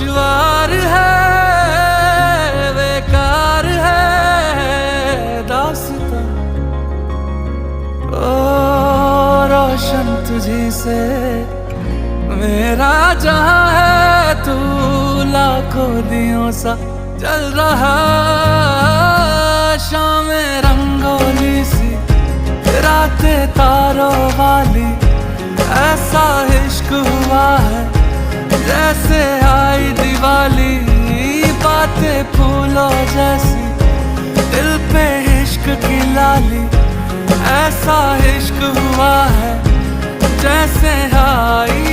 दुश्वार है, बेकार है दास्तां। ओ रोशन तुझी से मेरा जहां है, तू लाखों दियों सा जल रहा। शाम रंगोली सी, रातें तारों वाली, ऐसा इश्क हुआ है जैसे आई दिवाली। बातें फूलों जैसी, दिल पे इश्क की लाली, ऐसा इश्क हुआ है जैसे आई